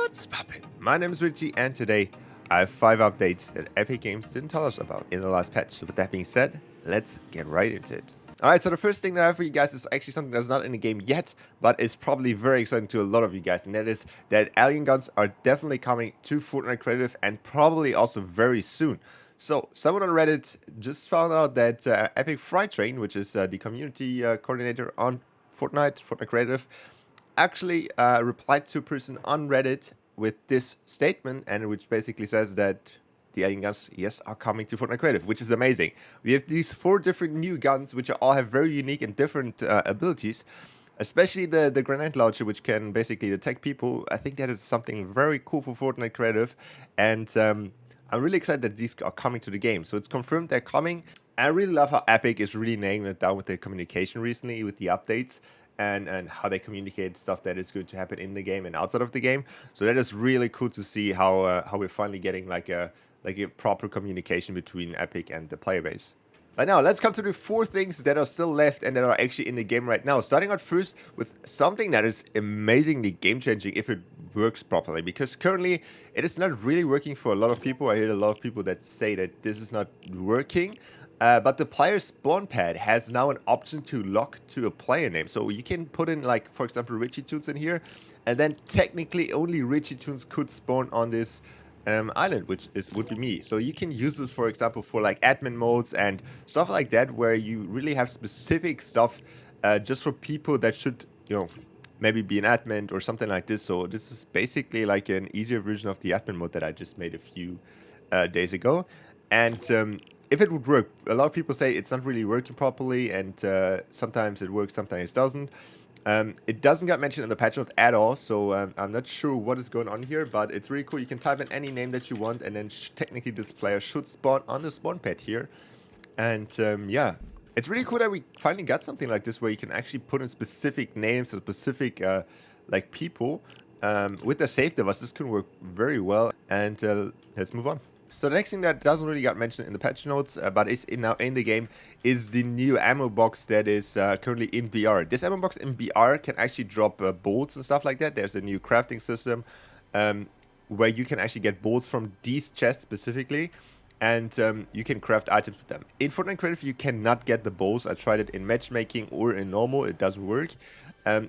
What's poppin'? My name is Richie, and today I have 5 updates that Epic Games didn't tell us about in the last patch. So with that being said, let's get right into it. Alright, so the first thing that I have for you guys is actually something that's not in the game yet, but is probably very exciting to a lot of you guys, and that is that alien guns are definitely coming to Fortnite Creative and probably also very soon. So, someone on Reddit just found out that Epic Freight Train, which is the community coordinator on Fortnite Creative, actually replied to a person on Reddit with this statement, and which basically says that the alien guns, yes, are coming to Fortnite Creative, which is amazing. We have these 4 different new guns, which all have very unique and different abilities, especially the grenade launcher, which can basically detect people. I think that is something very cool for Fortnite Creative, and I'm really excited that these are coming to the game. So it's confirmed they're coming. I really love how Epic is really nailing it down with their communication recently, with the updates, and how they communicate stuff that is going to happen in the game and outside of the game. So that is really cool to see how we're finally getting like a proper communication between Epic and the player base. But now let's come to the 4 things that are still left and that are actually in the game right now. Starting out first with something that is amazingly game changing if it works properly, because currently it is not really working for a lot of people. I hear a lot of people that say that this is not working. But the player spawn pad has now an option to lock to a player name. So you can put in, like, for example, Richie Toons in here, and then technically only Richie Toons could spawn on this island, which would be me. So you can use this, for example, for like admin modes and stuff like that, where you really have specific stuff just for people that should, maybe be an admin or something like this. So this is basically like an easier version of the admin mode that I just made a few days ago. And if it would work, a lot of people say it's not really working properly, and sometimes it works, sometimes it doesn't. It doesn't get mentioned in the patch note at all, so I'm not sure what is going on here, but it's really cool. You can type in any name that you want, and then technically this player should spawn on the spawn pad here. And yeah, it's really cool that we finally got something like this, where you can actually put in specific names or specific like people. With the save device, this can work very well, and let's move on. So the next thing that doesn't really get mentioned in the patch notes, but is now in the game, is the new ammo box that is currently in BR. This ammo box in BR can actually drop bolts and stuff like that. There's a new crafting system where you can actually get bolts from these chests specifically, and you can craft items with them. In Fortnite Creative, you cannot get the bolts. I tried it in matchmaking or in normal. It doesn't work.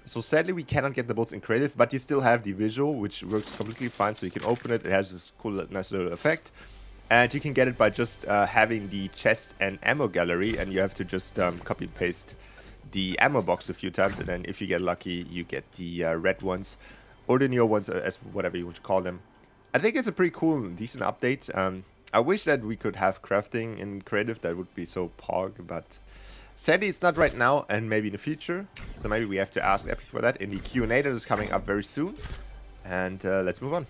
So sadly, we cannot get the bolts in Creative, but you still have the visual, which works completely fine. So you can open it. It has this cool, nice little effect. And you can get it by just having the chest and ammo gallery, and you have to just copy and paste the ammo box a few times, and then if you get lucky, you get the red ones, or the neo ones, as whatever you want to call them. I think it's a pretty cool and decent update. I wish that we could have crafting in Creative. That would be so pog, but sadly it's not right now, and maybe in the future. So maybe we have to ask Epic for that in the Q&A that is coming up very soon. And let's move on.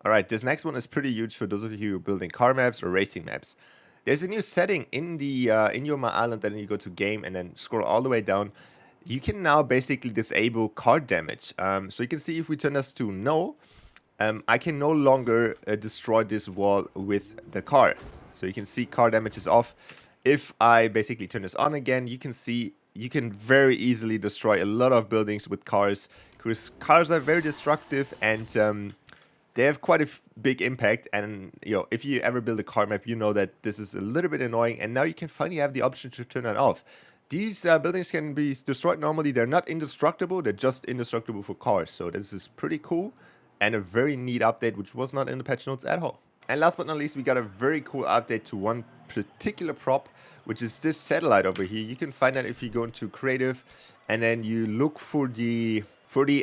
Alright, this next one is pretty huge for those of you who are building car maps or racing maps. There's a new setting in the in your My Island, and then you go to game and then scroll all the way down. You can now basically disable car damage. So you can see if we turn this to no, I can no longer destroy this wall with the car. So you can see car damage is off. If I basically turn this on again, you can see you can very easily destroy a lot of buildings with cars, because cars are very destructive, and they have quite a big impact. And if you ever build a car map, you know that this is a little bit annoying, and now you can finally have the option to turn that off. These buildings can be destroyed normally. They're not indestructible, they're just indestructible for cars. So this is pretty cool and a very neat update, which was not in the patch notes at all. And last but not least, we got a very cool update to one particular prop, which is this satellite over here. You can find that if you go into Creative and then you look for the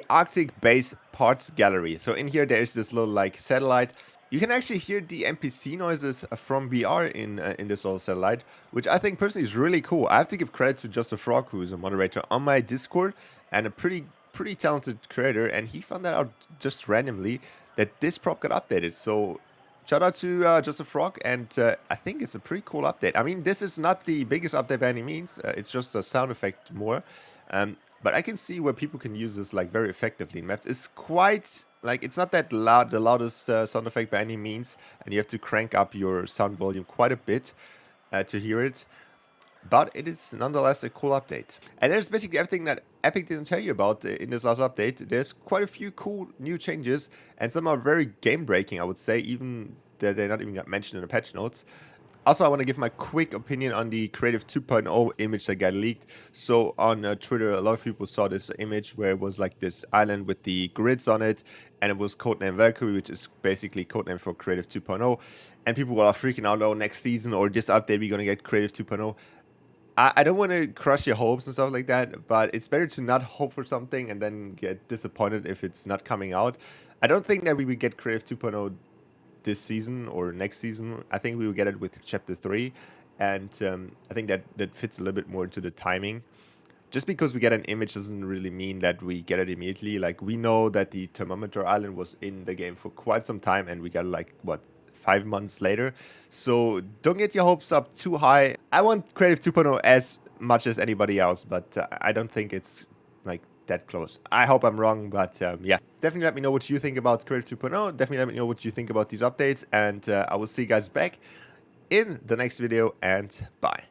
Arctic base parts gallery. So in here there is this little like satellite. You can actually hear the NPC noises from BR in this little satellite, which I think personally is really cool. I have to give credit to Just a Frog, who is a moderator on my Discord and a pretty talented creator, and he found that out just randomly that this prop got updated. So shout out to Just a Frog, and I think it's a pretty cool update. I mean, this is not the biggest update by any means. It's just a sound effect more. But I can see where people can use this like very effectively in maps. It's quite like, it's not that loud, the loudest sound effect by any means, and you have to crank up your sound volume quite a bit to hear it. But it is nonetheless a cool update. And there's basically everything that Epic didn't tell you about in this last update. There's quite a few cool new changes, and some are very game-breaking, I would say, even that they're not even got mentioned in the patch notes. Also, I want to give my quick opinion on the Creative 2.0 image that got leaked. So on Twitter, a lot of people saw this image where it was like this island with the grids on it, and it was codenamed Valkyrie, which is basically codename for Creative 2.0. And people were freaking out, oh, next season or this update, we're going to get Creative 2.0. I don't want to crush your hopes and stuff like that, but it's better to not hope for something and then get disappointed if it's not coming out. I don't think that we will get Creative 2.0 this season or next season. I think we will get it with Chapter 3, and I think that fits a little bit more into the timing. Just because we get an image doesn't really mean that we get it immediately. Like, we know that the Thermometer Island was in the game for quite some time, and we got like, what, 5 months later. So don't get your hopes up too high. I want Creative 2.0 as much as anybody else, but I don't think it's like that close. I hope I'm wrong, but yeah. Definitely let me know what you think about Creative 2.0. Definitely let me know what you think about these updates, and I will see you guys back in the next video, and bye.